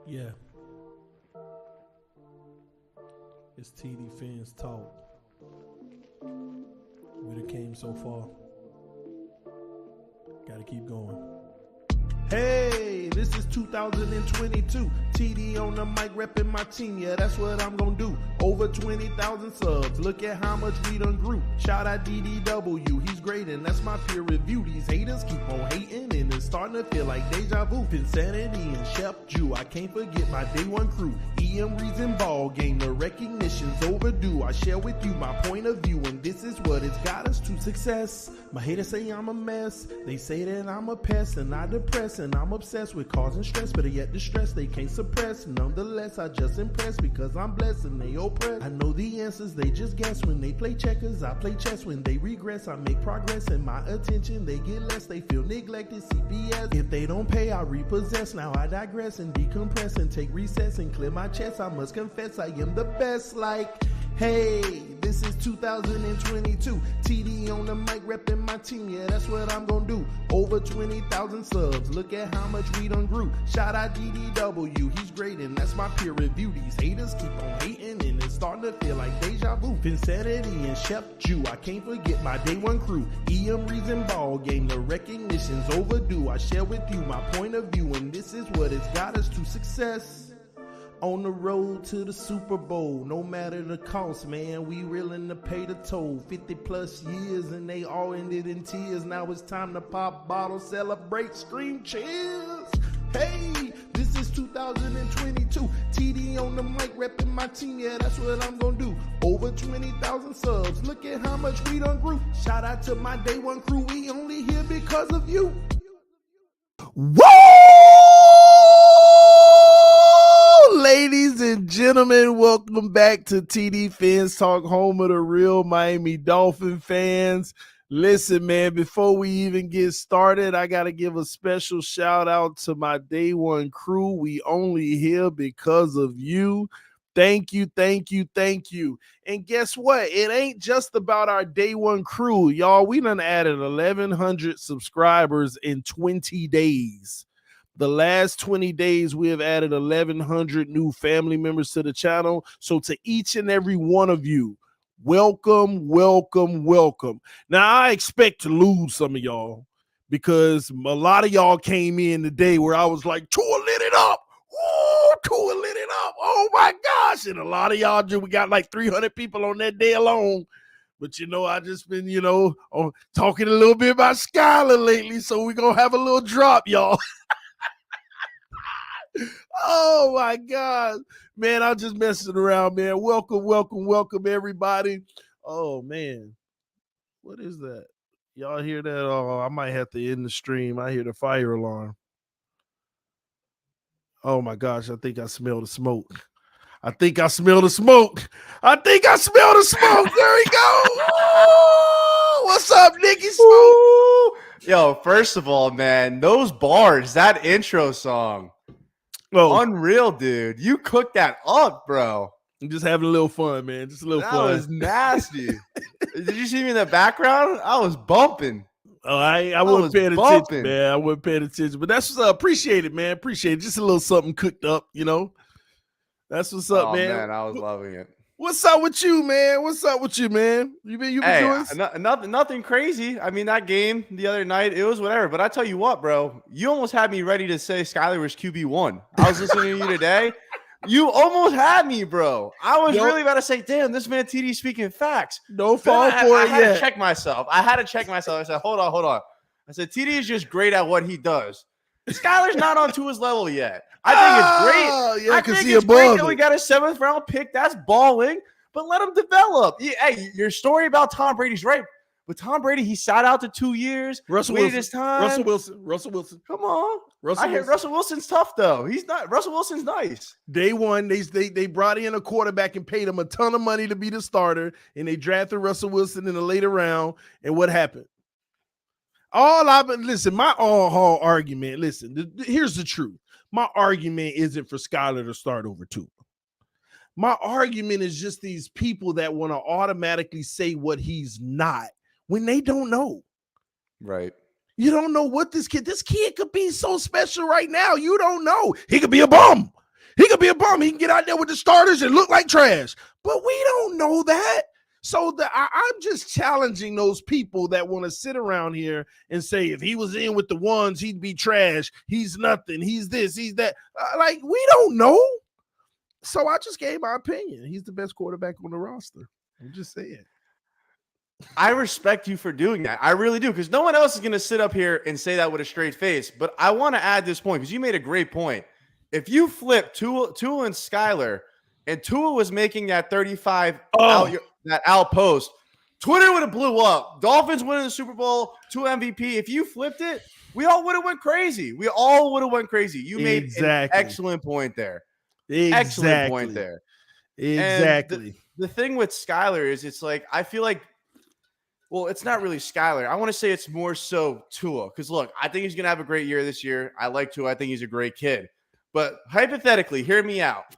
Yeah. It's TDPHINSTALK. We done came so far. Gotta keep going. Hey, this is 2022. TD on the mic repping my team. Yeah, that's what I'm gonna do. Over 20,000 subs. Look at how much we done grew. Shout out DDW. He's great and that's my peer review. These haters keep on hating and it's starting to feel like deja vu. Insanity and Chef Jew. I can't forget my day one crew. EM Reason Ball Game. The recognition's overdue. I share with you my point of view and this is what it's got us to success. My haters say I'm a mess. They say that I'm a pest and I depress. And I'm obsessed with causing stress, but yet the stress they can't suppress. Nonetheless, I just impress because I'm blessed and they oppress. I know the answers, they just guess. When they play checkers, I play chess. When they regress, I make progress. And my attention, they get less. They feel neglected, CPS. If they don't pay, I repossess. Now I digress and decompress and take recess and clear my chest. I must confess, I am the best. Like, hey, this is 2022. TD on the mic repping my team. Yeah, that's what I'm gonna do. Over 20,000 subs. Look at how much we done grew. Shout out DDW. He's great and that's my peer review. These haters keep on hating and it's starting to feel like deja vu. Insanity and Chef Jew. I can't forget my day one crew. EM Reason Ball Game. The recognition's overdue. I share with you my point of view and this is what it's got us to success. On the road to the Super Bowl, no matter the cost, man, we willing to pay the toll. 50 plus years and they all ended in tears. Now it's time to pop bottles, celebrate, scream cheers. Hey, this is 2022. TD on the mic repping my team. Yeah, that's what I'm gonna do. Over 20,000 subs. Look at how much we done grew. Shout out to my day one crew. We only here because of you. Woo! Ladies and gentlemen, welcome back to TDPHINSTALK, home of the real Miami Dolphin fans. Listen, man, before we even get started, I got to give a special shout out to my day one crew. We only here because of you. Thank you, thank you, thank you. And guess what? It ain't just about our day one crew, y'all. We done added 1,100 subscribers in 20 days. The last 20 days, we have added 1,100 new family members to the channel. So to each and every one of you, welcome, welcome, welcome. Now, I expect to lose some of y'all because a lot of y'all came in today where I was like, Tua lit it up. Woo, Tua lit it up. Oh, my gosh. And a lot of y'all, we got like 300 people on that day alone. But, I just been, talking a little bit about Skylar lately. So we're going to have a little drop, y'all. Oh my God, man, I'm just messing around, man. Welcome, welcome, welcome, everybody. Oh man, what is that? Y'all hear that? Oh, I might have to end the stream. I hear the fire alarm. Oh my gosh, I think I smell the smoke. I think I smell the smoke. I think I smell the smoke. There we go. Ooh, what's up, Nicky Smoke? Yo, first of all, man, those bars, that intro song. Oh, unreal, dude. You cooked that up, bro. I'm just having a little fun, man. Just a little fun. That was nasty. Did you see me in the background? I was bumping. Oh, I wasn't paying attention, man. I wasn't paying attention. But that's what's appreciate it, man. Appreciate it. Just a little something cooked up, That's what's up, man. Man, I was loving it. What's up with you, man? What's up with you, man? You been doing nothing crazy. I mean, that game the other night, it was whatever. But I tell you what, bro, you almost had me ready to say Skylar was QB1. I was listening to you today. You almost had me, bro. I was really about to say, damn, this man TD speaking facts. No fall for it yet. I had to check myself. I said, hold on. I said, TD is just great at what he does. Skylar's not on to his level yet. I think it's great. Yeah, I think it's great that we got a 7th round pick. That's balling, but let him develop. Hey, your story about Tom Brady's right. But Tom Brady, he sat out to 2 years. Russell Wilson. Come on. Russell Wilson's tough, though. He's not. Russell Wilson's nice. Day one, they brought in a quarterback and paid him a ton of money to be the starter, and they drafted Russell Wilson in the later round. And what happened? My all argument, here's the truth. My argument isn't for Skylar to start over Tua. My argument is just these people that want to automatically say what he's not when they don't know. Right. You don't know what this kid could be so special right now. You don't know. He could be a bum. He could be a bum. He can get out there with the starters and look like trash. But we don't know that. So I'm just challenging those people that want to sit around here and say if he was in with the ones, he'd be trash. He's nothing. He's this. He's that. Like, we don't know. So I just gave my opinion. He's the best quarterback on the roster. I'm just saying. I respect you for doing that. I really do, because no one else is going to sit up here and say that with a straight face. But I want to add this point because you made a great point. If you flip Tua and Skylar, and Tua was making that 35 out post, Twitter would have blew up. Dolphins winning the Super Bowl, Tua MVP. If you flipped it, we all would have went crazy. We all would have went crazy. You made an excellent point there. Excellent point there. Exactly. The thing with Skylar is it's like, I feel like, well, it's not really Skylar. I want to say it's more so Tua. Because, look, I think he's going to have a great year this year. I like Tua. I think he's a great kid. But hypothetically, hear me out.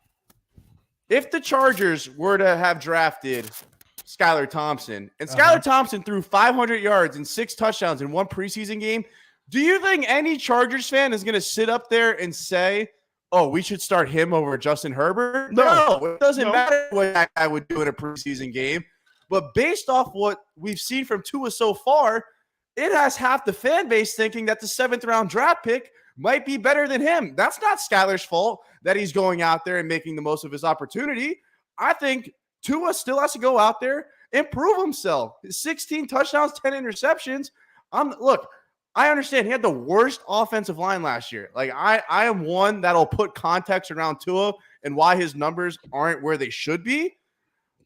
If the Chargers were to have drafted Skylar Thompson, and Skylar Thompson threw 500 yards and 6 touchdowns in one preseason game, do you think any Chargers fan is going to sit up there and say, oh, we should start him over Justin Herbert? No, it doesn't matter what that guy would do in a preseason game. But based off what we've seen from Tua so far, it has half the fan base thinking that the 7th-round draft pick might be better than him. That's not Skylar's fault that he's going out there and making the most of his opportunity. I think Tua still has to go out there and prove himself. 16 touchdowns, 10 interceptions. Look, I understand he had the worst offensive line last year. Like, I am one that'll put context around Tua and why his numbers aren't where they should be.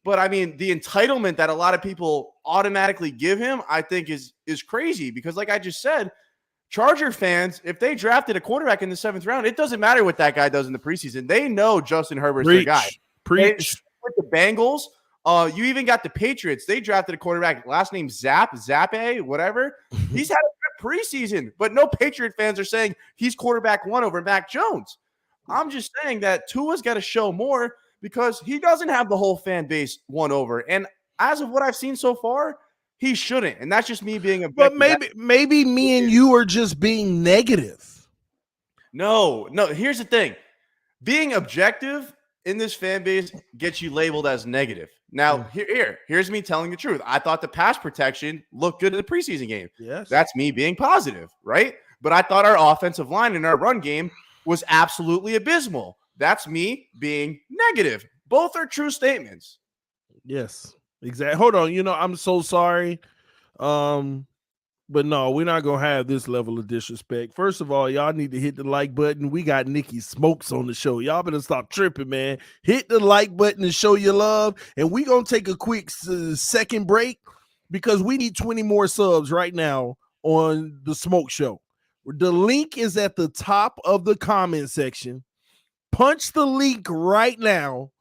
But, I mean, the entitlement that a lot of people automatically give him, I think, is crazy. Because, like I just said, Charger fans, if they drafted a quarterback in the 7th round, it doesn't matter what that guy does in the preseason. They know Justin Herbert's their guy. Preach. With the Bengals, you even got the Patriots. They drafted a quarterback, last name Zappe, whatever. He's had a good preseason, but no Patriot fans are saying he's quarterback 1 over Mac Jones. I'm just saying that Tua's got to show more because he doesn't have the whole fan base won over. And as of what I've seen so far, he shouldn't. And that's just me being a But maybe me and you are just being negative. No. Here's the thing. Being objective in this fan base gets you labeled as negative. Now, here's me telling the truth. I thought the pass protection looked good in the preseason game. Yes. That's me being positive, right? But I thought our offensive line and our run game was absolutely abysmal. That's me being negative. Both are true statements. Yes, exactly. Hold on. I'm so sorry. But no, we're not going to have this level of disrespect. First of all, y'all need to hit the like button. We got Nikki Smokes on the show. Y'all better stop tripping, man. Hit the like button and show your love. And we're going to take a quick second break because we need 20 more subs right now on the Smoke Show. The link is at the top of the comment section. Punch the link right now.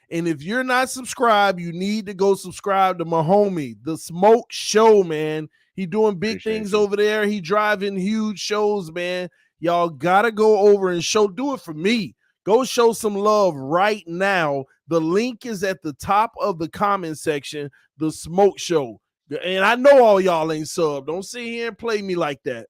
And if you're not subscribed, you need to go subscribe to my homie, The Smoke Show, man. He doing big things over there. He driving huge shows, man. Y'all got to go over and do it for me. Go show some love right now. The link is at the top of the comment section, The Smoke Show. And I know all y'all ain't sub. Don't sit here and play me like that.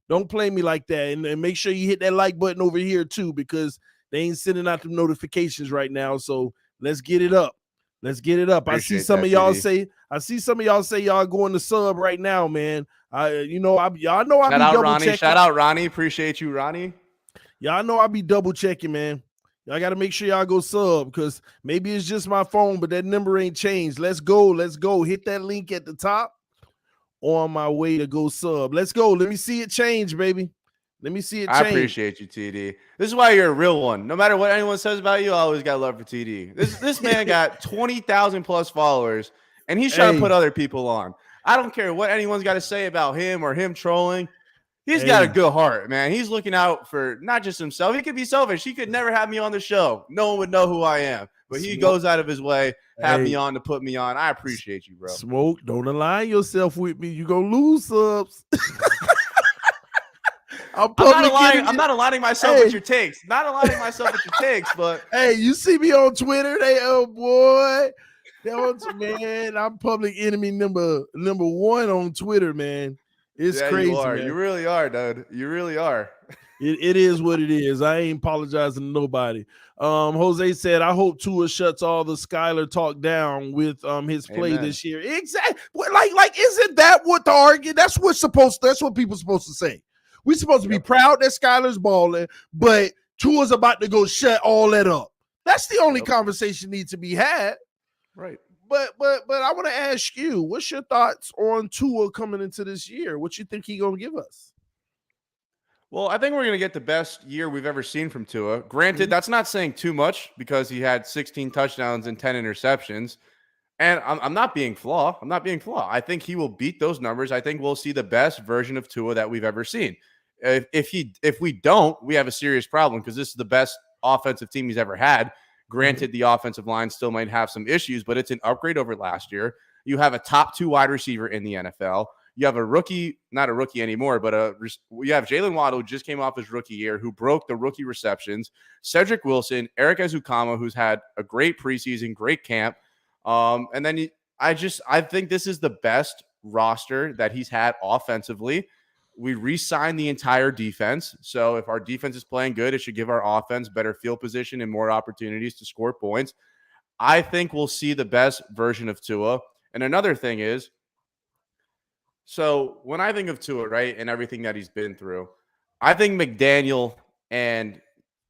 Don't play me like that. And make sure you hit that like button over here too, because they ain't sending out the notifications right now. So let's get it up. Let's get it up. Appreciate I see some of y'all say y'all going to sub right now, man. Y'all know I be double checking. Shout out Ronnie. Appreciate you, Ronnie. Y'all know I be double checking, man. Y'all got to make sure y'all go sub because maybe it's just my phone, but that number ain't changed. Let's go. Let's go. Hit that link at the top. On my way to go sub. Let's go. Let me see it change, baby. Let me see it change. I appreciate you, TD. This is why you're a real one. No matter what anyone says about you, I always got love for TD. This man got 20,000 plus followers, and he's trying to put other people on. I don't care what anyone's got to say about him or him trolling. He's got a good heart, man. He's looking out for not just himself. He could be selfish. He could never have me on the show. No one would know who I am. But he goes out of his way, have me on to put me on. I appreciate you, bro. Smoke, don't align yourself with me. You gonna lose subs. I'm not aligning myself with your takes. Not aligning myself with your takes, but hey, you see me on Twitter? Man, I'm public enemy number 1 on Twitter, man. It's crazy. You are. Man. You really are, dude. You really are. It is what it is. I ain't apologizing to nobody. Jose said, I hope Tua shuts all the Skylar talk down with his play this year. Exactly. Like, isn't that what the argument? That's what people supposed to say. We're supposed to be proud that Skylar's balling, but Tua's about to go shut all that up. That's the only conversation needs to be had. Right. But I want to ask you, what's your thoughts on Tua coming into this year? What you think he gonna give us? Well, I think we're going to get the best year we've ever seen from Tua. Granted, that's not saying too much because he had 16 touchdowns and 10 interceptions. And I'm not being flaw. I think he will beat those numbers. I think we'll see the best version of Tua that we've ever seen. If we don't, we have a serious problem because this is the best offensive team he's ever had. Granted, the offensive line still might have some issues, but it's an upgrade over last year. You have a top 2 wide receiver in the NFL. You have a rookie, not a rookie anymore, but you have Jalen Waddle, who just came off his rookie year, who broke the rookie receptions. Cedric Wilson, Eric Ezukama, who's had a great preseason, great camp. And then I think this is the best roster that he's had offensively. We re-signed the entire defense. So if our defense is playing good, it should give our offense better field position and more opportunities to score points. I think we'll see the best version of Tua. And another thing is, so when I think of Tua, right, and everything that he's been through, I think McDaniel and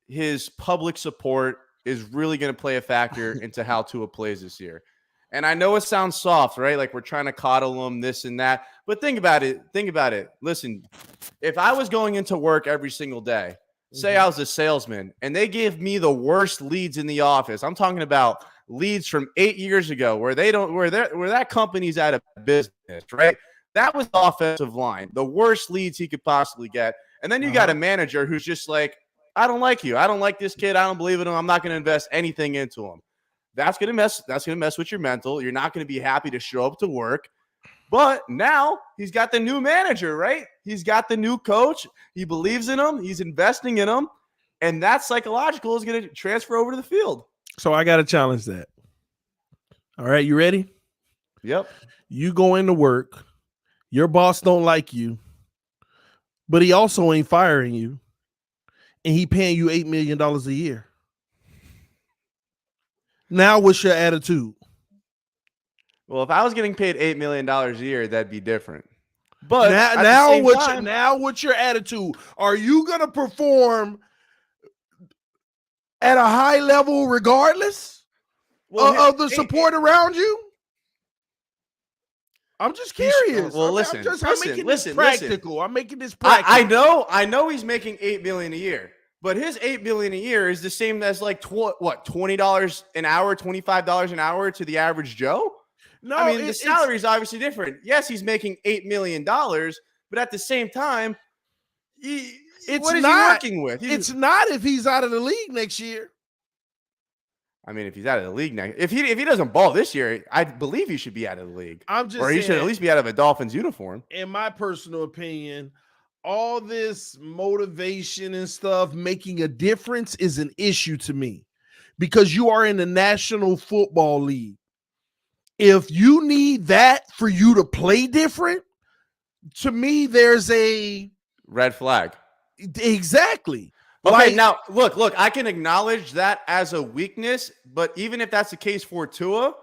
his public support is really going to play a factor into how Tua plays this year. And I know it sounds soft, right? Like we're trying to coddle him, this and that. But think about it. Listen, if I was going into work every single day, say I was a salesman, and they gave me the worst leads in the office. I'm talking about leads from 8 years ago where that company's out of business, right? That was the offensive line, the worst leads he could possibly get. And then you got a manager who's just like, I don't like you. I don't like this kid. I don't believe in him. I'm not going to invest anything into him. That's going to mess with your mental. You're not going to be happy to show up to work. But now he's got the new manager, right? He's got the new coach. He believes in him. He's investing in him. And that psychological is going to transfer over to the field. So I got to challenge that. All right, you ready? Yep. You go into work. Your boss don't like you, but he also ain't firing you, and he paying you $8 million a year. Now what's your attitude? Well, if I was getting paid $8 million a year, that'd be different. But now what's your attitude? Are you going to perform at a high level regardless of the support around you? I'm just curious. Well, I'm making this practical. I'm making this practical. I know he's making $8 million a year, but his $8 million a year is the same as like $20 an hour, $25 an hour to the average Joe. No, I mean the salary is obviously different. Yes, he's making $8 million, but at the same time, what is he working with? It's not if he's out of the league next year. I mean, if he's out of the league now, if he doesn't ball this year, I believe he should be out of the league. He should at least be out of a Dolphins uniform. In my personal opinion, all this motivation and stuff making a difference is an issue to me because you are in the National Football League. If you need that for you to play different, to me, there's a red flag. Exactly. Okay, now look, I can acknowledge that as a weakness, but even if that's the case for Tua,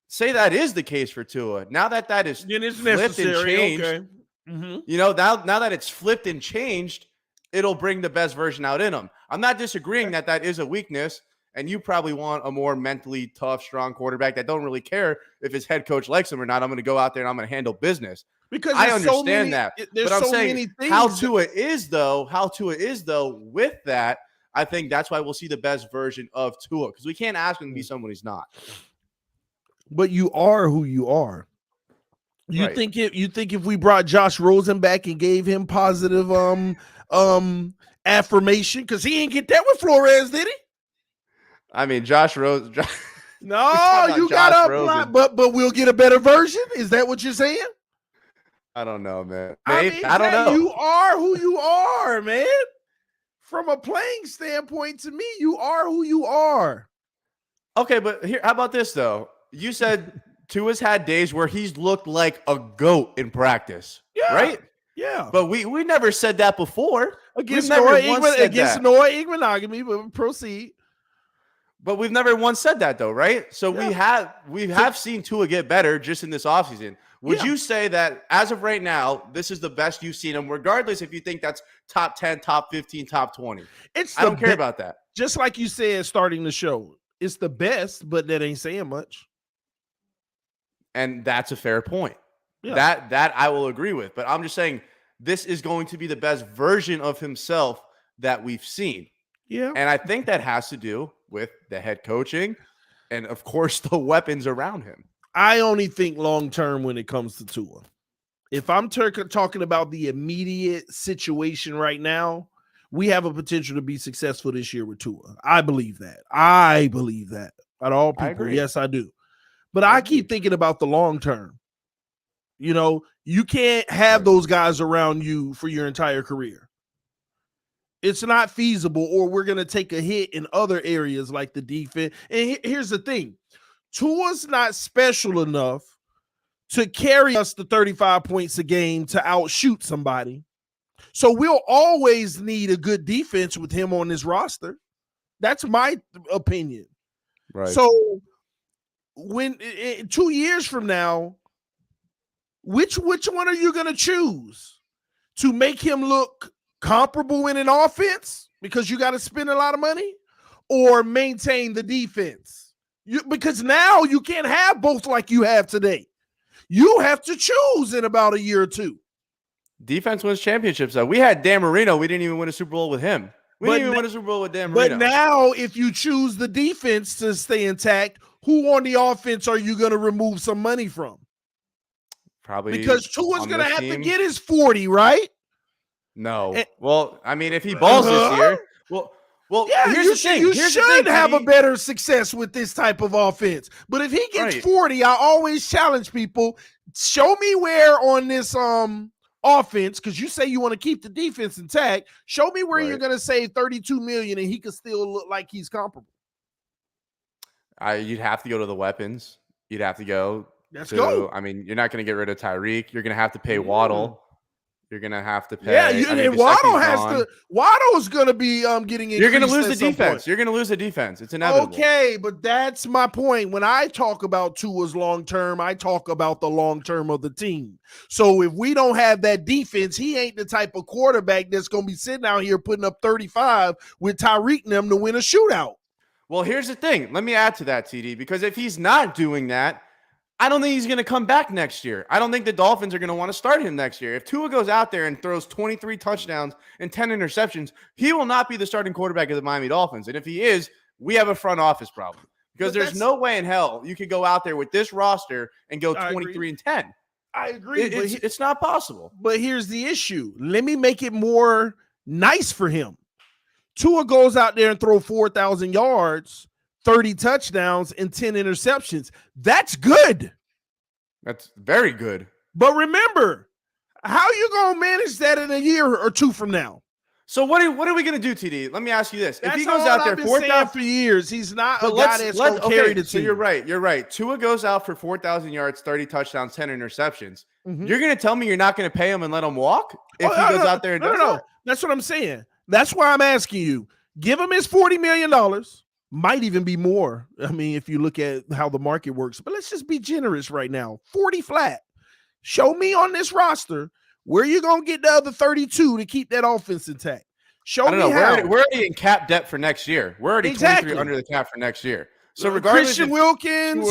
say that is the case for Tua. Now that is flipped and changed, okay. Now that it's flipped and changed, it'll bring the best version out in him. I'm not disagreeing that is a weakness, and you probably want a more mentally tough, strong quarterback that don't really care if his head coach likes him or not. I'm going to go out there and I'm going to handle business. Because I understand that, but I'm saying how Tua is though with that, I think that's why we'll see the best version of Tua because we can't ask him to be someone he's not. But you are who you are. You think if we brought Josh Rosen back and gave him positive affirmation because he didn't get that with Flores, did he? I mean, Josh Rosen. No, you got to apply, but we'll get a better version. Is that what you're saying? I don't know, man. I don't know. You are who you are, man. From a playing standpoint, to me, you are who you are. Okay, but here, how about this, though? You said Tua's had days where he's looked like a goat in practice, right? Yeah. But we never said that before. Against Noah Igmanogamy, but proceed. But we've never once said that, though, right? So we have seen Tua get better just in this offseason. Would you say that as of right now, this is the best you've seen him, regardless if you think that's top 10, top 15, top 20? I don't care about that. Just like you said starting the show, it's the best, but that ain't saying much. And that's a fair point. Yeah. That I will agree with. But I'm just saying this is going to be the best version of himself that we've seen. Yeah. And I think that has to do with the head coaching and, of course, the weapons around him. I only think long-term when it comes to Tua. If I'm talking about the immediate situation right now, we have a potential to be successful this year with Tua. I believe that. At all people. Yes, I do. But I keep thinking about the long term. You know, you can't have those guys around you for your entire career. It's not feasible, or we're going to take a hit in other areas like the defense. And here's the thing. Tua's not special enough to carry us to 35 points a game to outshoot somebody. So we'll always need a good defense with him on this roster. That's my opinion. Right. So when 2 years from now, which one are you going to choose? To make him look comparable in an offense because you got to spend a lot of money, or maintain the defense? Because now you can't have both like you have today. You have to choose in about a year or two. Defense wins championships, though. We had Dan Marino. We didn't even win a Super Bowl with him. We didn't even win a Super Bowl with Dan Marino. But now, if you choose the defense to stay intact, who on the offense are you going to remove some money from? Probably because Tua's going to have to get his 40, right? No. Well, I mean, if he balls this year, well, yeah, here's the thing. You should have a better success with this type of offense. But if he gets 40, I always challenge people, show me where on this offense, because you say you want to keep the defense intact, show me where you're going to save $32 million and he could still look like he's comparable. You'd have to go to the weapons. You'd have to go. Let's go. I mean, you're not going to get rid of Tyreek. You're going to have to pay Waddle. You're going to have to pay. Yeah, and Waddle has to. Waddle's going to be getting. You're going to lose the defense. You're going to lose the defense. It's inevitable. Okay, but that's my point. When I talk about Tua's long term, I talk about the long term of the team. So if we don't have that defense, he ain't the type of quarterback that's going to be sitting out here putting up 35 with Tyreek and them to win a shootout. Well, here's the thing. Let me add to that, TD, because if he's not doing that, I don't think he's going to come back next year. I don't think the Dolphins are going to want to start him next year. If Tua goes out there and throws 23 touchdowns and 10 interceptions, he will not be the starting quarterback of the Miami Dolphins. And if he is, we have a front office problem, because there's no way in hell you could go out there with this roster and go 23 and 10. I agree. It's not possible. But here's the issue. Let me make it more nice for him. Tua goes out there and throw 4,000 yards, 30 touchdowns, and 10 interceptions. That's good. That's very good. But remember, how you going to manage that in a year or two from now? So what are we going to do, TD? Let me ask you this. That's if he goes out there 4,000 for years, he's not a guy that's going to carry the team. So you're right. Tua goes out for 4,000 yards, 30 touchdowns, 10 interceptions. Mm-hmm. You're going to tell me you're not going to pay him and let him walk if he goes out there and does that? That's what I'm saying. That's why I'm asking you. Give him his $40 million. Might even be more. I mean, if you look at how the market works. But let's just be generous right now. 40 flat. Show me on this roster where you're going to get the other 32 to keep that offense intact. Show me how. We're already in cap debt for next year. We're already 23 under the cap for next year. So regardless, Christian Wilkins,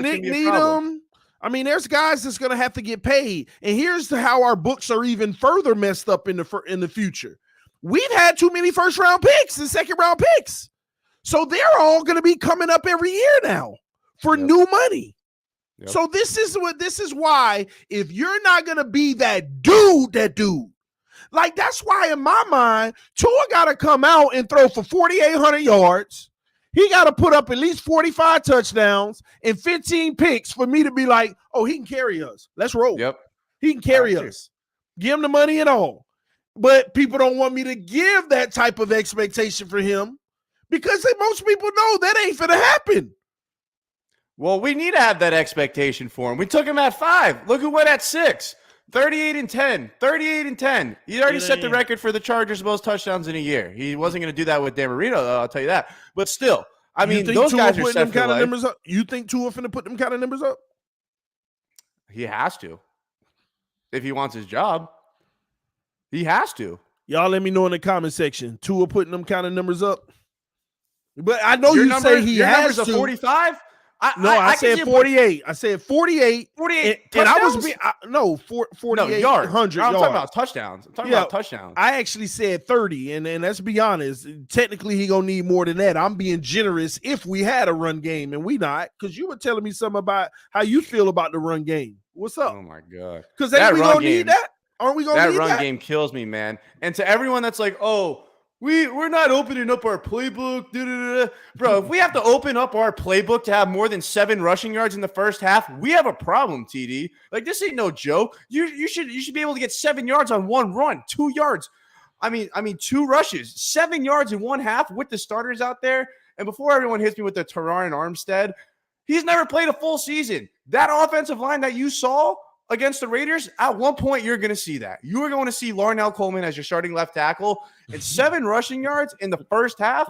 Nick Needham. I mean, there's guys that's going to have to get paid. And here's how our books are even further messed up in the future. We've had too many first-round picks and second-round picks. So they're all going to be coming up every year now for new money. Yep. So this is why, if you're not going to be that dude, like, that's why in my mind, Tua got to come out and throw for 4,800 yards. He got to put up at least 45 touchdowns and 15 picks for me to be like, oh, he can carry us. Let's roll. Yep. He can carry us. Give him the money and all. But people don't want me to give that type of expectation for him, because most people know that ain't finna happen. Well, we need to have that expectation for him. We took him at 5. Look who went at 6. 38-10. 38-10. He already set the record for the Chargers' most touchdowns in a year. He wasn't going to do that with Dan Marino, though, I'll tell you that. But still, I mean, those guys are set for life. Numbers up? You think Tua finna put them kind of numbers up? He has to. If he wants his job, he has to. Y'all let me know in the comment section. Tua putting them kind of numbers up? But I know you say he has to. 45? I said 48. I said 48. 48. And I was 48 yards. 100 I'm yards. talking about touchdowns. I'm talking about touchdowns. I actually said 30. And let's be honest. Technically, he going to need more than that. I'm being generous if we had a run game, and we not. Because you were telling me something about how you feel about the run game. What's up? Oh, my God. Because we going to need that? Aren't we going to need that? That run game kills me, man. And to everyone that's like, oh, we're not opening up our playbook. Bro, if we have to open up our playbook to have more than 7 rushing yards in the first half, we have a problem, TD. Like, this ain't no joke. You should be able to get 7 yards on one run, 2 yards. I mean 2 rushes, 7 yards in one half with the starters out there. And before everyone hits me with the Teron Armstead, he's never played a full season. That offensive line that you saw against the Raiders, at one point, you're going to see that. You are going to see Larnell Coleman as your starting left tackle and 7 rushing yards in the first half.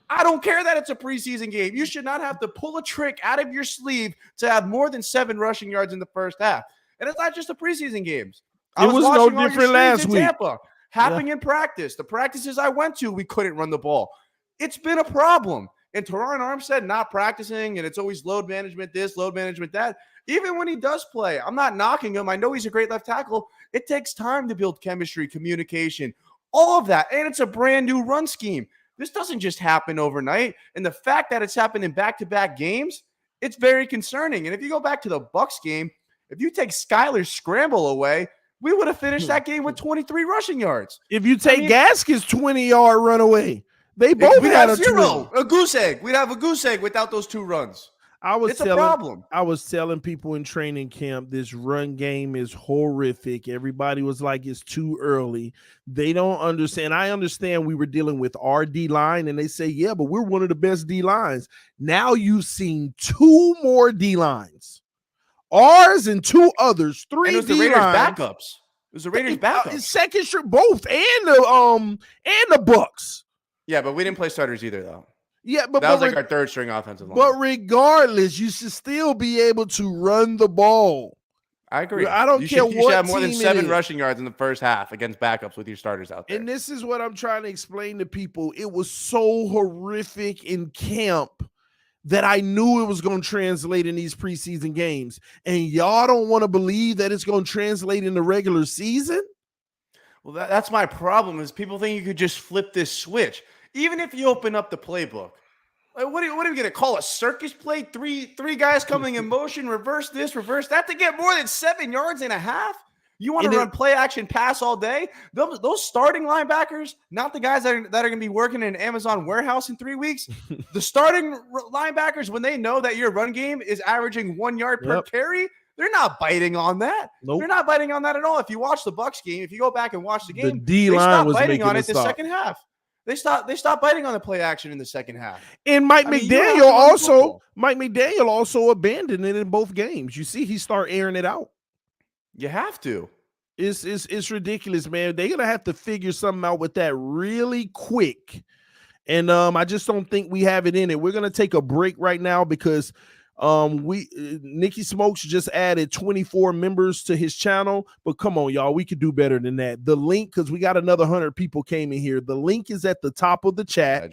I don't care that it's a preseason game. You should not have to pull a trick out of your sleeve to have more than 7 rushing yards in the first half. And it's not just the preseason games. It was no different last week. Tampa, happening in practice. The practices I went to, we couldn't run the ball. It's been a problem. And Teron Armstead not practicing, and it's always load management this, load management that. Even when he does play, I'm not knocking him. I know he's a great left tackle. It takes time to build chemistry, communication, all of that. And it's a brand new run scheme. This doesn't just happen overnight. And the fact that it's happened in back-to-back games, it's very concerning. And if you go back to the Bucs game, if you take Skylar's scramble away, we would have finished that game with 23 rushing yards. If you take Gaskins' 20-yard run away, they both had a 0. A goose egg. We'd have a goose egg without those 2 runs. It's a problem. I was telling people in training camp, this run game is horrific. Everybody was like, it's too early. They don't understand. I understand we were dealing with our D-line, and they say, yeah, but we're one of the best D-lines. Now you've seen 2 more D-lines. Ours and 2 others, 3 and it was the Raiders backups. It was the Raiders backups. Second string, both, and the Bucs. Yeah, but we didn't play starters either, though. Yeah, but that was like our 3rd string offensive line. But regardless, you should still be able to run the ball. I agree. I don't care what you should have more than 7 rushing yards in the first half against backups with your starters out there. And this is what I'm trying to explain to people. It was so horrific in camp that I knew it was going to translate in these preseason games. And y'all don't want to believe that it's going to translate in the regular season? Well, that's my problem is people think you could just flip this switch. Even if you open up the playbook, like what are we going to call a circus play? Three guys coming in motion, reverse this, reverse that to get more than 7 yards and a half? You want to run play action pass all day? Those starting linebackers, not the guys that are going to be working in an Amazon warehouse in 3 weeks. The starting linebackers, when they know that your run game is averaging 1 yard per carry, they're not biting on that. Nope. They're not biting on that at all. If you watch the Bucs game, if you go back and watch the game, the D-line was biting on it the second half. They stopped biting on the play action in the second half. And Mike McDaniel also abandoned it in both games. You see, he started airing it out. You have to. It's ridiculous, man. They're gonna have to figure something out with that really quick. And I just don't think we have it in it. We're gonna take a break right now because Nikki Smokes just added 24 members to his channel, but come on, y'all, we could do better than that. The link, because we got another 100 people came in here. The link is at the top of the chat.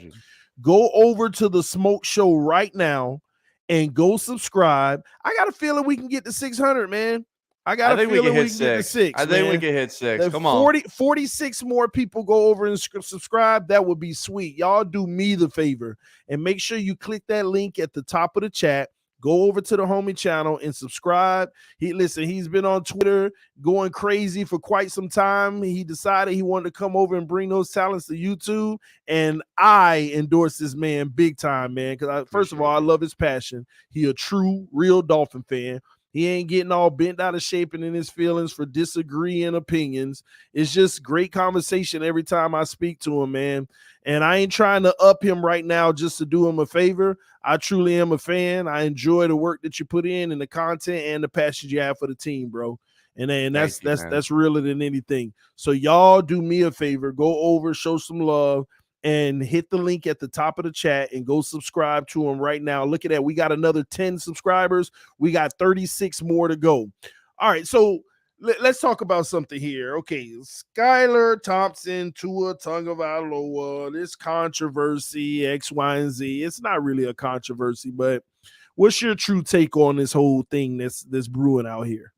Go over to the Smoke Show right now and go subscribe. I got a feeling we can get to 600, man. I think we can hit 6. I think we can hit 6. Come on. 46 more people go over and subscribe. That would be sweet. Y'all do me the favor and make sure you click that link at the top of the chat. Go over to the homie channel and subscribe. He's been on Twitter going crazy for quite some time. He decided he wanted to come over and bring those talents to YouTube. And I endorse this man big time, man. Because first of all, I love his passion. He a true, real Dolphin fan. He ain't getting all bent out of shape and in his feelings for disagreeing opinions. It's just great conversation every time I speak to him, man. And I ain't trying to up him right now just to do him a favor. I truly am a fan. I enjoy the work that you put in and the content and the passion you have for the team, bro. And that's realer than anything. So y'all do me a favor, go over, show some love, and hit the link at the top of the chat and go subscribe to him right now. Look at that. We got another 10 subscribers. We got 36 more to go. All right, so let's talk about something here. Okay, Skylar Thompson, Tua Tagovailoa, this controversy, X, Y, and Z. It's not really a controversy, but what's your true take on this whole thing that's brewing out here?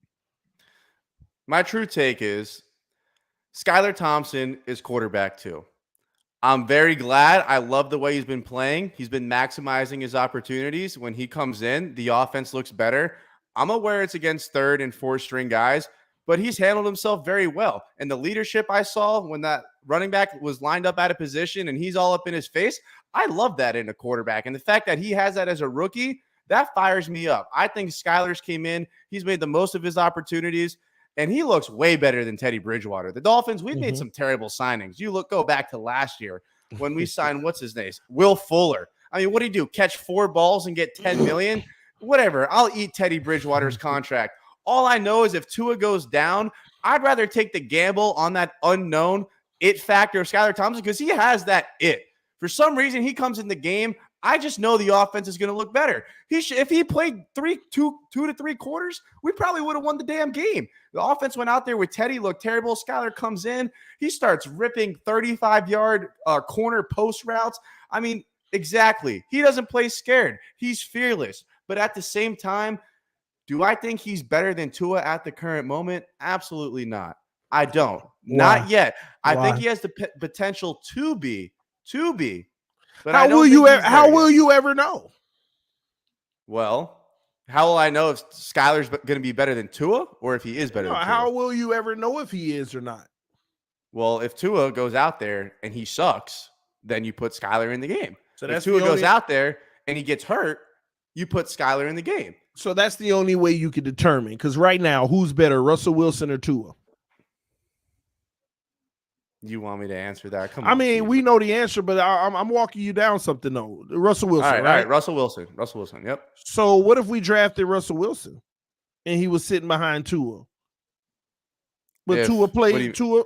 My true take is Skylar Thompson is quarterback 2. I'm very glad. I love the way he's been playing. He's been maximizing his opportunities. When he comes in, the offense looks better. I'm aware it's against 3rd and 4th string guys, but he's handled himself very well. And the leadership I saw when that running back was lined up out of position and he's all up in his face, I love that in a quarterback. And the fact that he has that as a rookie, that fires me up. I think Skylar's came in. He's made the most of his opportunities. And he looks way better than Teddy Bridgewater. The Dolphins, we've made some terrible signings. Go back to last year when we signed, what's his name? Will Fuller. I mean, what do you do? Catch 4 balls and get $10 million? Whatever. I'll eat Teddy Bridgewater's contract. All I know is if Tua goes down, I'd rather take the gamble on that unknown it factor of Skylar Thompson because he has that it. For some reason, he comes in the game. I just know the offense is going to look better. If he played 2 to 3 quarters, we probably would have won the damn game. The offense went out there with Teddy, looked terrible. Skylar comes in. He starts ripping 35-yard corner post routes. I mean, exactly. He doesn't play scared. He's fearless. But at the same time, do I think he's better than Tua at the current moment? Absolutely not. I don't. Why? Not yet. I Why? think he has the potential to be. But how will you ever know? Well, how will I know if Skylar's going to be better than Tua or if he is better than Tua? How will you ever know if he is or not? Well, if Tua goes out there and he sucks, then you put Skylar in the game. So if Tua goes out there and he gets hurt, you put Skylar in the game. So that's the only way you can determine. Because right now, who's better, Russell Wilson or Tua? You want me to answer that? Come on. I mean, we know the answer, but I'm walking you down something though. Russell Wilson, all right? Russell Wilson. Yep. So what if we drafted Russell Wilson and he was sitting behind Tua? But Tua played Tua.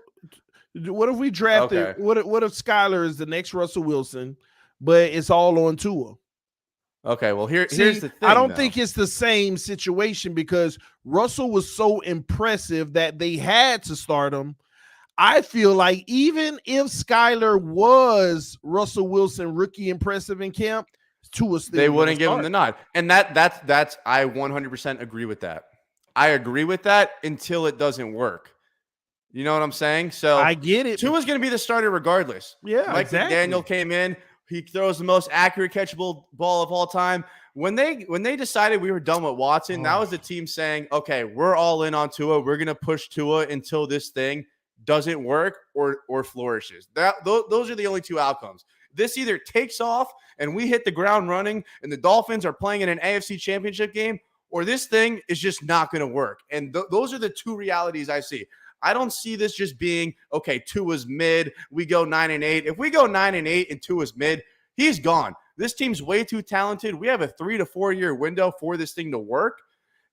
What if we drafted? Okay. What if Skylar is the next Russell Wilson, but it's all on Tua? Okay, well here's the thing. I don't think it's the same situation because Russell was so impressive that they had to start him. I feel like even if Skylar was Russell Wilson rookie impressive in camp, Tua still they wouldn't give him the nod. And that's I 100% agree with that. I agree with that until it doesn't work. You know what I'm saying? So I get it. Tua's going to be the starter regardless. Yeah, Mike McDaniel came in. He throws the most accurate catchable ball of all time. When they decided we were done with Watson, that was the team saying, okay, we're all in on Tua. We're going to push Tua until this thing doesn't work or flourishes. Those are the only 2 outcomes. This either takes off and we hit the ground running and the Dolphins are playing in an AFC championship game, or this thing is just not going to work. And those are the 2 realities I see. I don't see this just being, okay, Tua's mid, we go 9-8. If we go 9-8 and Tua's mid, he's gone. This team's way too talented. We have a 3 to 4 year window for this thing to work.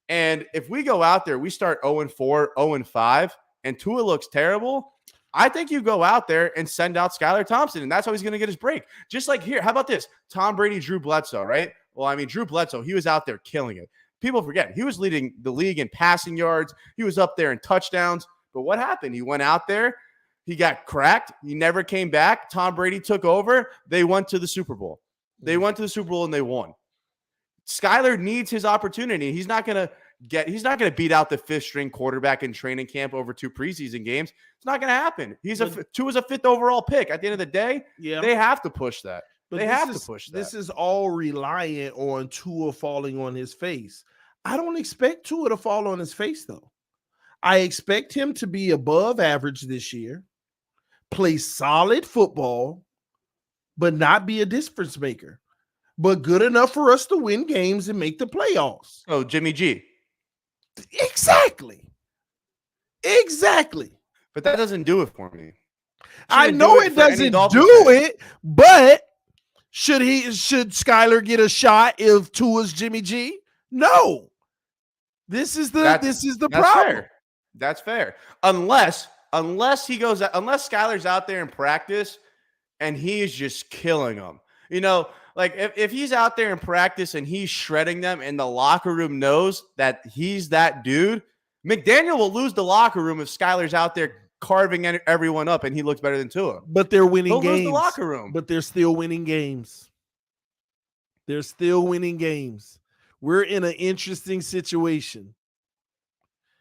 And if we go out there, we start 0-4, 0-5, and Tua looks terrible, I think you go out there and send out Skylar Thompson, and that's how he's going to get his break. Just like here, how about this? Tom Brady, Drew Bledsoe, right? Well, I mean, Drew Bledsoe, he was out there killing it. People forget, he was leading the league in passing yards. He was up there in touchdowns. But what happened? He went out there. He got cracked. He never came back. Tom Brady took over. They went to the Super Bowl. They went to the Super Bowl and they won. Skylar needs his opportunity. He's not going to beat out the 5th string quarterback in training camp over 2 preseason games. It's not going to happen. Tua's a 5th overall pick. At the end of the day, they have to push that. But they have to push that. This is all reliant on Tua falling on his face. I don't expect Tua to fall on his face, though. I expect him to be above average this year, play solid football, but not be a difference maker, but good enough for us to win games and make the playoffs. Oh, Jimmy G. Exactly. But that doesn't do it for me. I know it doesn't do it, but should Skylar get a shot if Tua's Jimmy G? No. This is the problem. Fair. That's fair. Unless Skylar's out there in practice and he is just killing them. Like if he's out there in practice and he's shredding them and the locker room knows that he's that dude, McDaniel will lose the locker room if Skylar's out there carving everyone up and he looks better than Tua. But they're winning games. Lose the locker room. But they're still winning games. They're still winning games. We're in an interesting situation.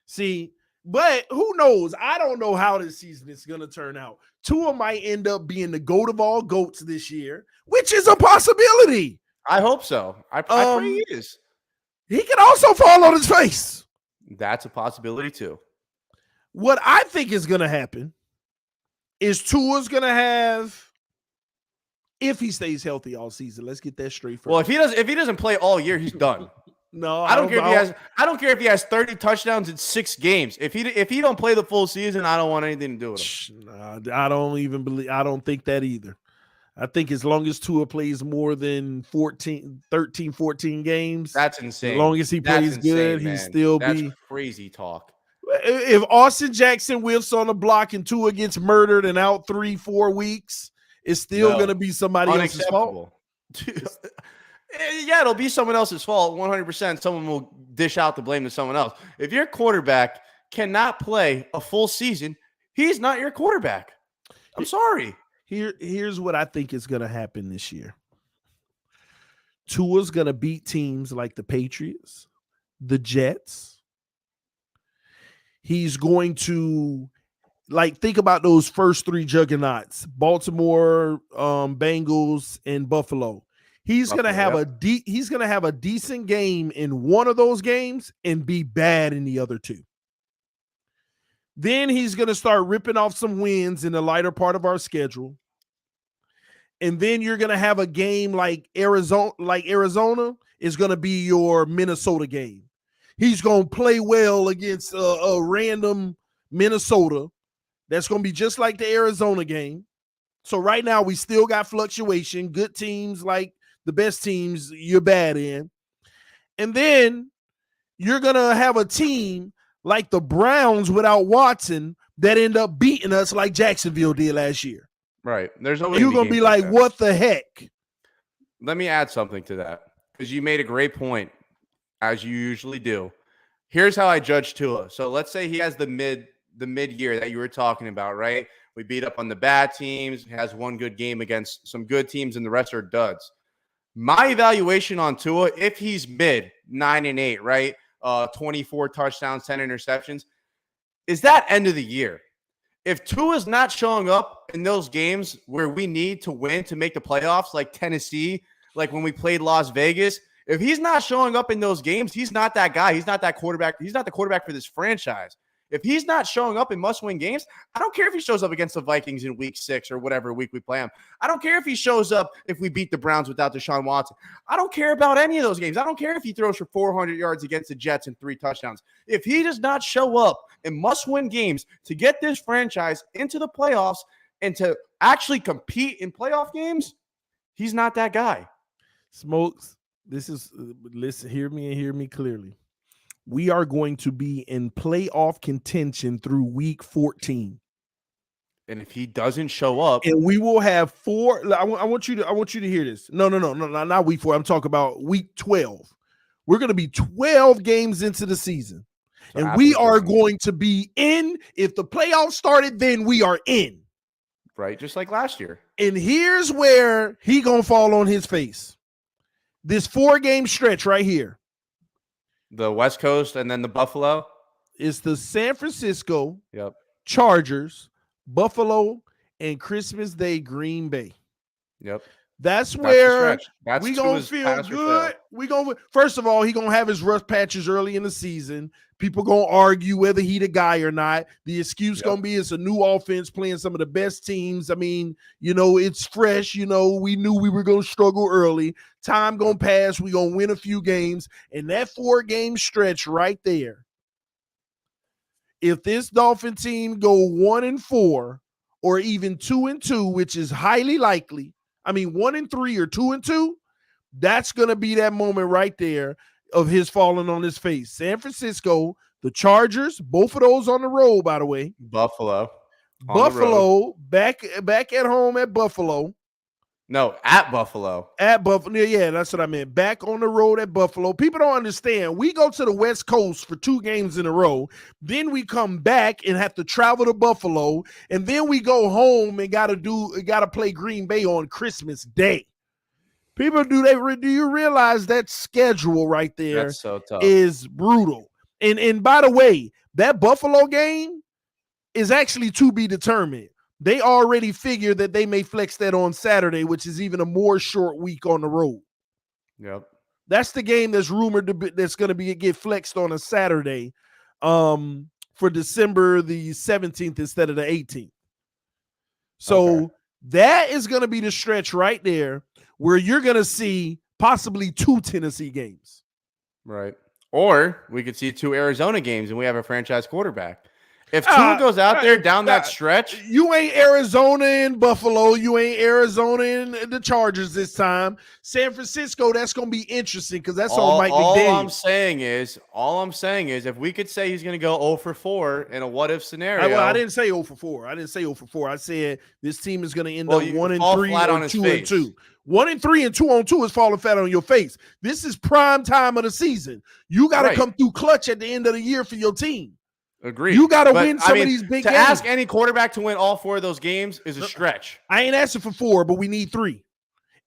See, but who knows? I don't know how this season is going to turn out. Tua might end up being the GOAT of all GOATs this year, which is a possibility. I hope so. I pray he is. He can also fall on his face. That's a possibility too. What I think is going to happen is Tua's going to have, if he stays healthy all season, let's get that straight first. Well, if he doesn't play all year, he's done. No, I don't care if he has 30 touchdowns in 6 games. If he don't play the full season, I don't want anything to do with him. I don't think that either. I think as long as Tua plays more than 13, 14 games, that's insane. As long as he plays good, he's still that's crazy talk. If Austin Jackson whiffs on the block and Tua gets murdered and out 3-4 weeks, it's still going to be somebody else's fault. Yeah, it'll be someone else's fault. 100%. Someone will dish out the blame to someone else. If your quarterback cannot play a full season, he's not your quarterback. I'm sorry. Here's what I think is going to happen this year. Tua's going to beat teams like the Patriots, the Jets. He's going to, think about those first 3 juggernauts, Baltimore, Bengals, and Buffalo. He's going to have a decent game in one of those games and be bad in the other 2. Then he's going to start ripping off some wins in the lighter part of our schedule. And then you're going to have a game like Arizona is going to be your Minnesota game. He's going to play well against a random Minnesota. That's going to be just like the Arizona game. So right now we still got fluctuation. Good teams like the best teams you're bad in. And then you're going to have a team like the Browns without Watson that end up beating us like Jacksonville did last year. Right. There's no way you're going to be like, what the heck? Let me add something to that because you made a great point, as you usually do. Here's how I judge Tua. So let's say he has the mid-year that you were talking about, right? We beat up on the bad teams, has one good game against some good teams, and the rest are duds. My evaluation on Tua, if he's mid 9-8, right? 24 touchdowns, 10 interceptions, is that end of the year. If Tua's not showing up in those games where we need to win to make the playoffs, like Tennessee, like when we played Las Vegas, if he's not showing up in those games, he's not that guy. He's not that quarterback. He's not the quarterback for this franchise. If he's not showing up in must-win games, I don't care if he shows up against the Vikings in week 6 or whatever week we play him. I don't care if he shows up if we beat the Browns without Deshaun Watson. I don't care about any of those games. I don't care if he throws for 400 yards against the Jets and 3 touchdowns. If he does not show up in must-win games to get this franchise into the playoffs and to actually compete in playoff games, he's not that guy. Smokes, listen, hear me and hear me clearly. We are going to be in playoff contention through week 14. And if he doesn't show up, and we will have 4. I want you to hear this. No, not week 4. I'm talking about week 12. We're going to be 12 games into the season. So and we are going to be in. If the playoffs started, then we are in. Right, just like last year. And here's where he going to fall on his face. This 4-game stretch right here. The West Coast and then the Buffalo. It's the San Francisco Chargers, Buffalo, and Christmas Day Green Bay. Yep. That's where we gonna feel good. First of all, he gonna have his rough patches early in the season. People gonna argue whether he the guy or not. The excuse gonna be it's a new offense playing some of the best teams. I mean, it's fresh. We knew we were gonna struggle early. Time gonna pass. We gonna win a few games, and that 4-game stretch right there. If this Dolphin team go 1-4 or even 2-2, which is highly likely. 1-3 or 2-2, that's going to be that moment right there of his falling on his face. San Francisco the Chargers, both of those on the road, by the way. Buffalo. Buffalo back at home at Buffalo. No, at Buffalo. At Buffalo. Yeah, that's what I meant. Back on the road at Buffalo. People don't understand. We go to the West Coast for 2 games in a row. Then we come back and have to travel to Buffalo. And then we go home and gotta play Green Bay on Christmas Day. People, do you realize that schedule right there That's so tough. Is brutal. And by the way, that Buffalo game is actually to be determined. They already figured that they may flex that on Saturday, which is even a more short week on the road. Yep. That's the game that's rumored that's going to get flexed on a Saturday for December the 17th instead of the 18th. So that is going to be the stretch right there where you're going to see possibly 2 Tennessee games. Right. Or we could see 2 Arizona games and we have a franchise quarterback. If Tua goes out there down that stretch. You ain't Arizona and Buffalo. You ain't Arizona and the Chargers this time. San Francisco, that's going to be interesting because that's all Mike McDaniel. All I'm saying is if we could say he's going to go 0 for 4 in a what-if scenario. I didn't say 0 for 4. I didn't say 0 for 4. I said this team is going to end up 1 and 3 or 2 and 2. 1 and 3 and 2 on 2 is falling flat on your face. This is prime time of the season. You got to come through clutch at the end of the year for your team. Agreed. You got to win some of these big games. To ask any quarterback to win all 4 of those games is a stretch. I ain't asking for 4, but we need 3.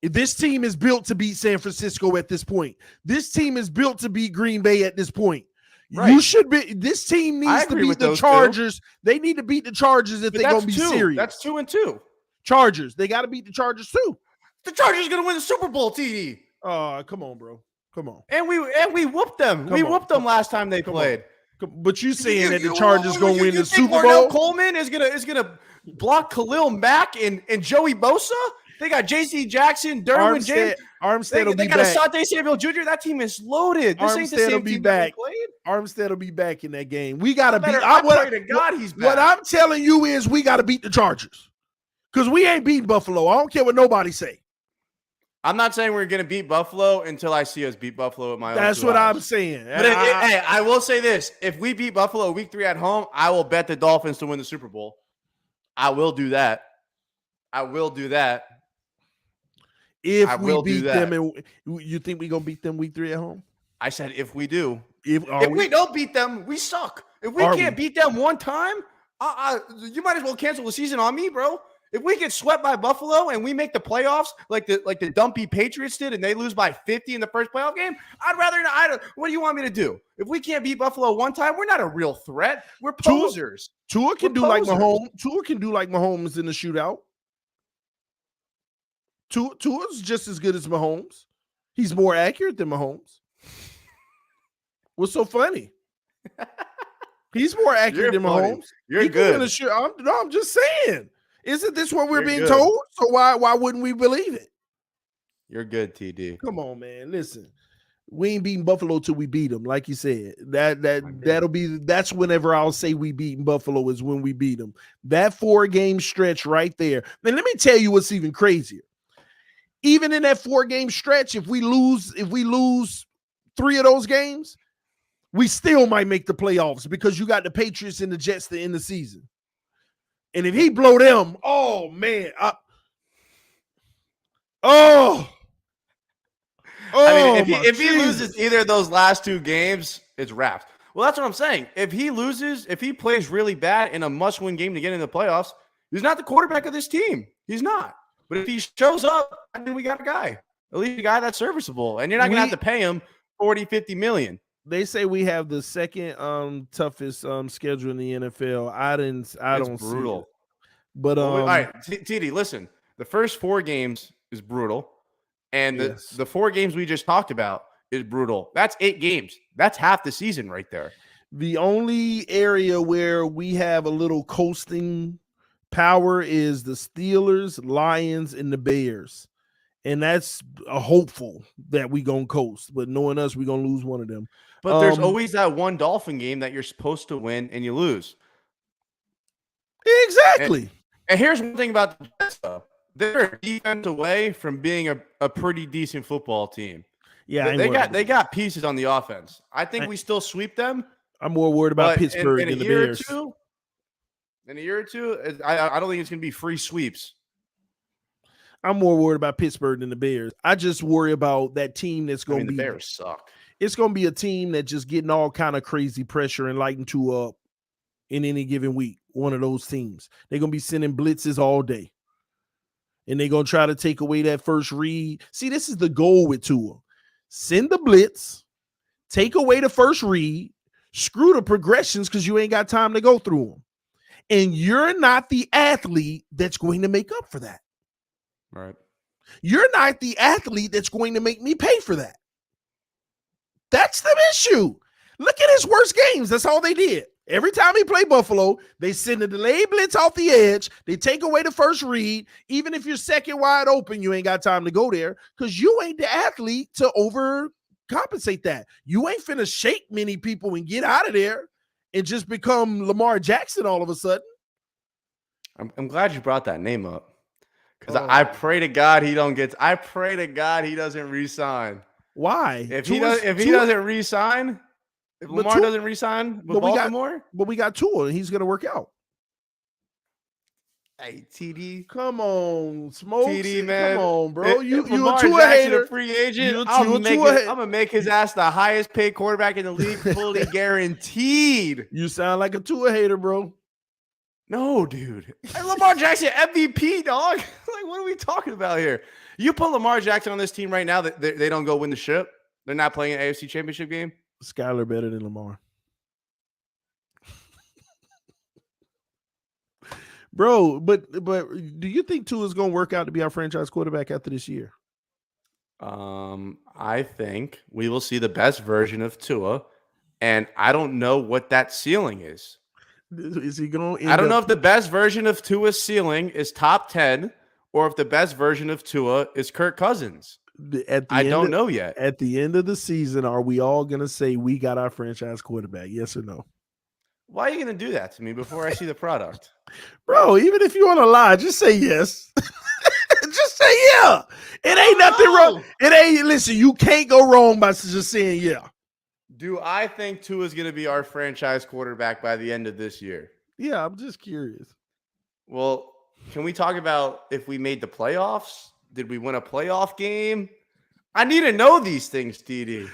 This team is built to beat San Francisco at this point. This team is built to beat Green Bay at this point. Right. You should be. This team needs to beat the Chargers. 2. They need to beat the Chargers if they're going to be serious. That's 2 and 2. Chargers. They got to beat the Chargers too. The Chargers are going to win the Super Bowl, TD. Come on, bro. Come on. And we whooped them. We whooped them last time they played. But you saying that the Chargers going to win the Super Bowl? Marnell Coleman is gonna block Khalil Mack and Joey Bosa? They got J.C. Jackson, Derwin James. Armstead will be back. They got Asante Samuel Jr. That team is loaded. This ain't the same team that we played. Armstead will be back in that game. We got to beat. I pray to God he's back. What I'm telling you is we got to beat the Chargers because we ain't beating Buffalo. I don't care what nobody say. I'm not saying we're going to beat Buffalo until I see us beat Buffalo at my own. That's what I'm saying. But I will say this. If we beat Buffalo week 3 at home, I will bet the Dolphins to win the Super Bowl. I will do that. If we beat them, and you think we're going to beat them week 3 at home? I said if we do. If we don't beat them, we suck. If we can't beat them one time, you might as well cancel the season on me, bro. If we get swept by Buffalo and we make the playoffs like the dumpy Patriots did and they lose by 50 in the first playoff game, I'd rather not. What do you want me to do? If we can't beat Buffalo one time, we're not a real threat. We're posers. Tua can do like Mahomes. Tua can do like Mahomes in the shootout. Tua's just as good as Mahomes. He's more accurate than Mahomes. What's so funny? He's more accurate than Mahomes. You're good. I'm just saying. Isn't this what we're being told? So why wouldn't we believe it? You're good, TD. Come on, man. Listen, we ain't beating Buffalo till we beat them. Like you said, that's whenever I'll say we beating Buffalo is when we beat them. That 4-game stretch right there. And let me tell you what's even crazier. Even in that 4-game stretch, if we lose 3 of those games, we still might make the playoffs because you got the Patriots and the Jets to end the season. And if he blow them, oh man, I mean, if he loses either of those last 2 games, it's wrapped. Well, that's what I'm saying. If he plays really bad in a must-win game to get into the playoffs, he's not the quarterback of this team. He's not. But if he shows up, I mean, we got a guy. At least a guy that's serviceable. And you're not going to have to pay him $40, $50 million. They say we have the second toughest schedule in the NFL. I don't brutal. See it. But all right, TD, listen. The first 4 games is brutal, and the 4 games we just talked about is brutal. That's 8 games. That's half the season right there. The only area where we have a little coasting power is the Steelers, Lions, and the Bears. And that's a hopeful that we gonna coast, but knowing us, we gonna lose one of them. But there's always that one Dolphin game that you're supposed to win and you lose. Exactly. And here's one thing about the Jets, though. They're a defense away from being a pretty decent football team. Yeah, they got pieces on the offense. I think we still sweep them, I'm more worried about Pittsburgh in than the Bears. In a year or two, I don't think it's going to be free sweeps. I'm more worried about Pittsburgh than the Bears. I just worry about that team that's going to be. The Bears suck. It's going to be a team that just getting all kind of crazy pressure and lighting Tua up in any given week. One of those teams. They're going to be sending blitzes all day. And they're going to try to take away that first read. See, this is the goal with Tua. Send the blitz, take away the first read, screw the progressions because you ain't got time to go through them. And you're not the athlete that's going to make up for that. Right. You're not the athlete that's going to make me pay for that. That's the issue. Look at his worst games. That's all they did. Every time he played Buffalo, they send a delayed blitz off the edge. They take away the first read. Even if you're second wide open, you ain't got time to go there because you ain't the athlete to overcompensate that. You ain't finna shake many people and get out of there and just become Lamar Jackson all of a sudden. I'm glad you brought that name up because I pray to God he don't get. I pray to God he doesn't re-sign. Why? If he doesn't re-sign. If Lamar doesn't resign with Baltimore? But we got Tua, and he's going to work out. Hey, TD. Come on, Smokes. TD, man. Come on, bro. If you Lamar a Tua Jackson hater. A free agent. I'm going to make his ass the highest paid quarterback in the league, fully guaranteed. You sound like a Tua hater, bro. No, dude. Hey, Lamar Jackson, MVP, dog. Like, what are we talking about here? You put Lamar Jackson on this team right now, that they don't go win the ship. They're not playing an AFC championship game. Skylar better than Lamar. Bro, but do you think Tua is going to work out to be our franchise quarterback after this year? I think we will see the best version of Tua, and I don't know what that ceiling is. Is he going? I don't know if the best version of Tua's ceiling is top 10 or if the best version of Tua is Kirk Cousins. I don't know yet. At the end of the season, are we all going to say we got our franchise quarterback? Yes or no? Why are you going to do that to me before I see the product? Bro, even if you want to lie, just say yes. Just say yeah. It ain't nothing wrong. It ain't, listen, you can't go wrong by just saying yeah. Do I think Tua is going to be our franchise quarterback by the end of this year? Yeah, I'm just curious. Well, can we talk about if we made the playoffs? Did we win a playoff game? I need to know these things, TD.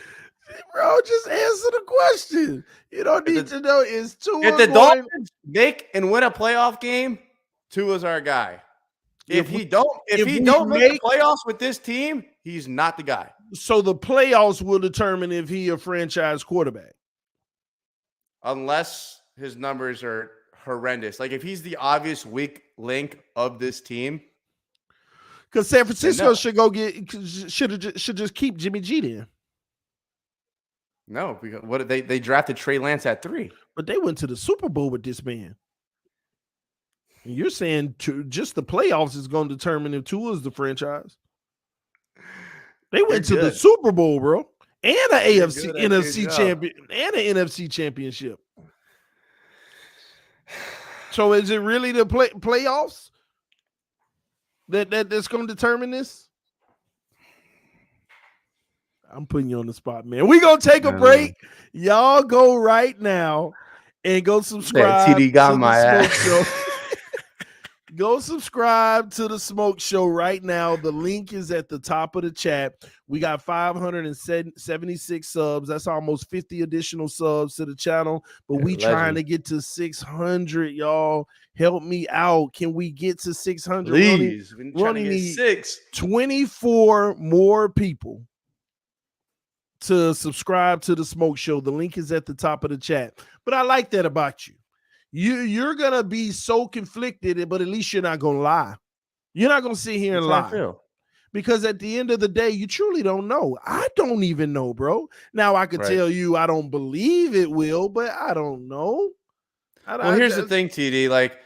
Bro, just answer the question. You don't need to know is Tua. If the Dolphins make and win a playoff game, Tua's our guy. If he don't make the playoffs with this team, he's not the guy. So the playoffs will determine if he a franchise quarterback. Unless his numbers are horrendous. Like if he's the obvious weak link of this team. Because San Francisco should just keep Jimmy G then. No, because what they drafted Trey Lance at 3. But they went to the Super Bowl with this man. And you're saying just the playoffs is going to determine if Tua is the franchise. They went to the Super Bowl, bro, and an NFC champion and an NFC championship. So is it really the playoffs that's going to determine this? I'm putting you on the spot, man. We're going to take a break. Y'all go right now and go subscribe to the Smoke Show. Go subscribe to the Smoke Show right now. The link is at the top of the chat. We got 576 subs. That's almost 50 additional subs to the channel. But we trying to get to 600, y'all. Help me out. Can we get to 600? Please. We only need 24 more people to subscribe to the Smoke Show. The link is at the top of the chat. But I like that about you. You're going to be so conflicted, but at least you're not going to lie. You're not going to sit here and lie. Because at the end of the day, you truly don't know. I don't even know, bro. Now, I could tell you I don't believe it will, but I don't know. Here's the thing, TD. Like,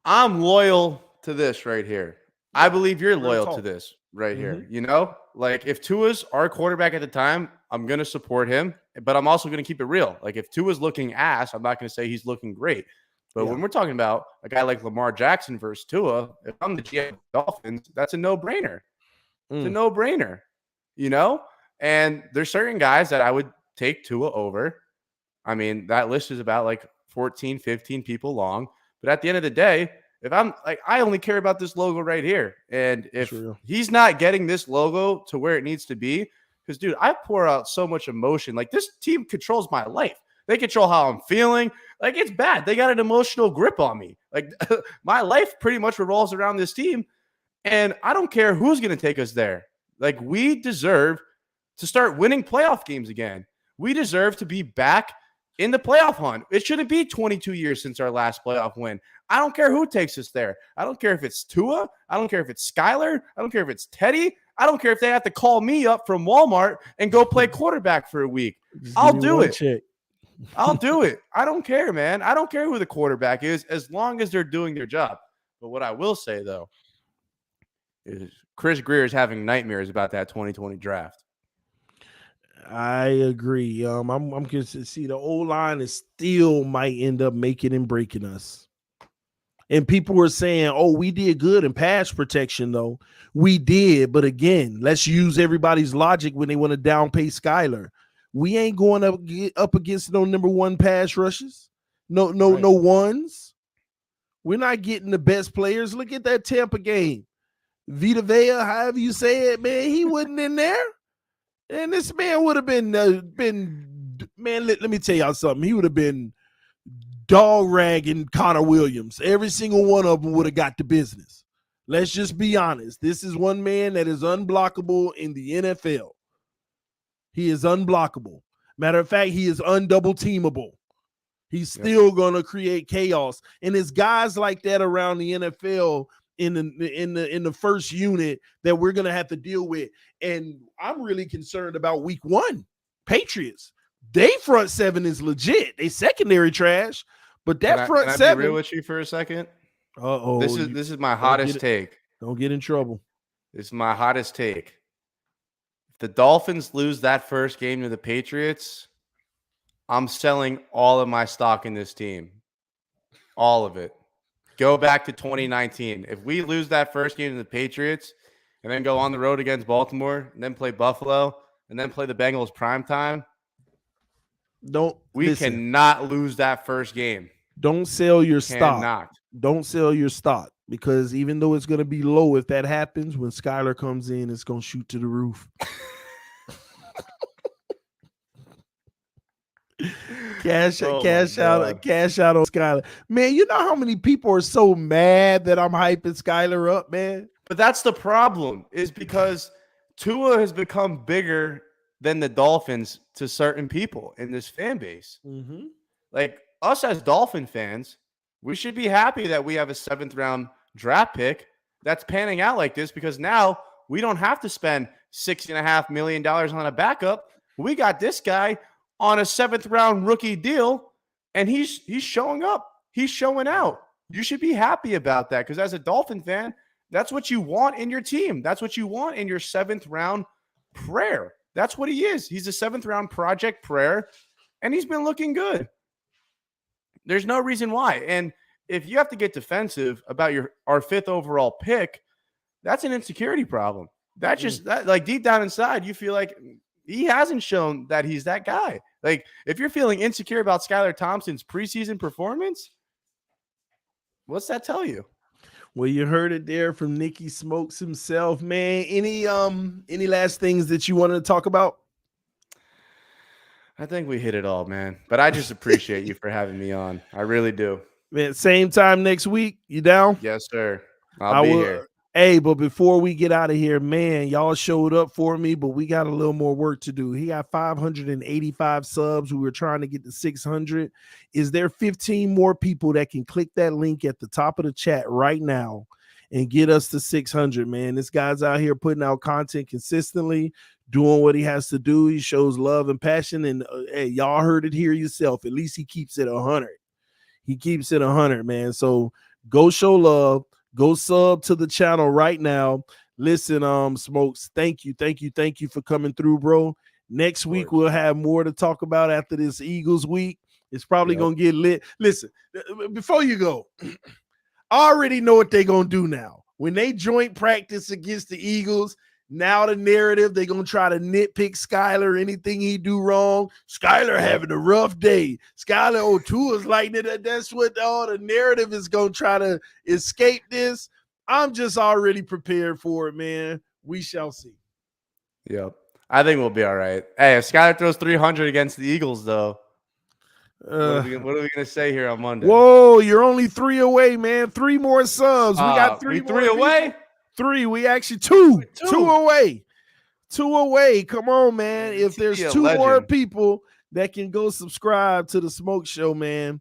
I'm loyal to this right here. I believe you're loyal to this right here. You know? Like, if Tua's our quarterback at the time, I'm going to support him. But I'm also going to keep it real. Like, if Tua's looking ass, I'm not going to say he's looking great. But when we're talking about a guy like Lamar Jackson versus Tua, if I'm the GM of the Dolphins, that's a no-brainer. It's a no-brainer, you know? And there's certain guys that I would take Tua over. I mean, that list is about like 14, 15 people long. But at the end of the day, if I'm like, I only care about this logo right here. And if he's not getting this logo to where it needs to be, because, dude, I pour out so much emotion. Like, this team controls my life. They control how I'm feeling. Like, it's bad. They got an emotional grip on me. Like, my life pretty much revolves around this team. And I don't care who's going to take us there. Like, we deserve to start winning playoff games again. We deserve to be back in the playoff hunt. It shouldn't be 22 years since our last playoff win. I don't care who takes us there. I don't care if it's Tua. I don't care if it's Skylar. I don't care if it's Teddy. I don't care if they have to call me up from Walmart and go play quarterback for a week. I'll do it. I'll do it. I don't care, man. I don't care who the quarterback is as long as they're doing their job. But what I will say, though, is Chris Greer is having nightmares about that 2020 draft. I agree. I'm curious to see the O-line is still might end up making and breaking us. And people were saying, oh, we did good in pass protection, though. We did. But again, let's use everybody's logic when they want to downpay Skylar. We ain't going up against no number one pass rushes. No ones. We're not getting the best players. Look at that Tampa game. Vita Vea, however you say it, man, he wasn't in there. And this man would have been man, let me tell y'all something. He would have been dog ragging Connor Williams. Every single one of them would have got the business. Let's just be honest. This is one man that is unblockable in the NFL. He is unblockable. Matter of fact, he is undouble teamable. He's still going to create chaos. And it's guys like that around the NFL in the first unit that we're going to have to deal with. And I'm really concerned about week one. Patriots, they front seven is legit. They secondary trash, but that front seven. Can I be real with you for a second? Uh-oh. This is my hottest take. Don't get in trouble. This is my hottest take. If the Dolphins lose that first game to the Patriots, I'm selling all of my stock in this team. All of it. Go back to 2019. If we lose that first game to the Patriots and then go on the road against Baltimore and then play Buffalo and then play the Bengals primetime, we cannot lose that first game. Don't sell your stock. Don't sell your stock, because even though it's going to be low, if that happens, when Skylar comes in, it's going to shoot to the roof. Cash out on Skylar. Man, you know how many people are so mad that I'm hyping Skylar up, man? But that's the problem, is because Tua has become bigger than the Dolphins to certain people in this fan base. Mm-hmm. Like, us as Dolphin fans, we should be happy that we have a 7th round draft pick that's panning out like this, because now we don't have to spend $6.5 million on a backup. We got this guy on a 7th round rookie deal, and he's showing up. He's showing out. You should be happy about that, because as a Dolphin fan, that's what you want in your team. That's what you want in your 7th round prayer. That's what he is. He's a 7th round project prayer, and he's been looking good. There's no reason why. And if you have to get defensive about our 5th overall pick, that's an insecurity problem. That's just that, like, deep down inside, you feel like he hasn't shown that he's that guy. Like, if you're feeling insecure about Skylar Thompson's preseason performance, what's that tell you? Well, you heard it there from Nicky Smokes himself, man. Any last things that you wanted to talk about? I think we hit it all, man. But I just appreciate you for having me on. I really do. Man, same time next week. You down? Yes, sir. I'll be here. Hey, but before we get out of here, man, y'all showed up for me, but we got a little more work to do. He got 585 subs. We were trying to get to 600. Is there 15 more people that can click that link at the top of the chat right now and get us to 600, man? This guy's out here putting out content consistently, doing what he has to do. He shows love and passion, and hey, y'all heard it here yourself. At least he keeps it 100. He keeps it 100, man. So go show love. Go sub to the channel right now. Listen, Smokes, thank you for coming through, bro. Next week we'll have more to talk about after this Eagles week. It's probably gonna get lit. Listen, before you go, I already know what they're gonna do now. When they joint practice against the Eagles, Now the narrative, they're going to try to nitpick Skylar, anything he do wrong. Skylar having a rough day. Skylar, Tua's lighting it. That's what all the narrative is going to try to escape this. I'm just already prepared for it, man. We shall see. Yep. I think we'll be all right. Hey, if Skylar throws 300 against the Eagles, though, what are we going to say here on Monday? Whoa, you're only 3 away, man. 3 more subs. We got 3 more. 3 away? 3. We actually 2. 2 away. 2 away. Come on, man. If there's 2 more people that can go subscribe to the Smoke Show, man.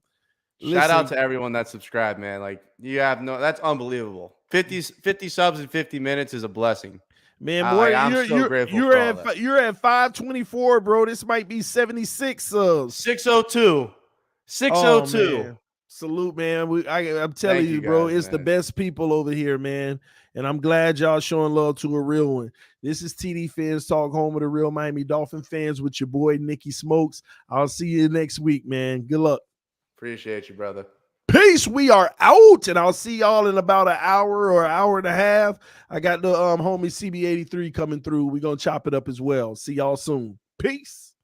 Shout out to everyone that subscribed, man. Like, that's unbelievable. 50 subs in 50 minutes is a blessing. Man, I'm so grateful. You're at 524, bro. This might be 76 subs. 602. 602. Oh, man. Salute, man. I'm telling you, bro, it's the best people over here, man. And I'm glad y'all showing love to a real one. This is TD Fans Talk, home of the real Miami Dolphin fans with your boy, Nicky Smokes. I'll see you next week, man. Good luck. Appreciate you, brother. Peace. We are out, and I'll see y'all in about an hour or an hour and a half. I got the homie CB83 coming through. We're going to chop it up as well. See y'all soon. Peace.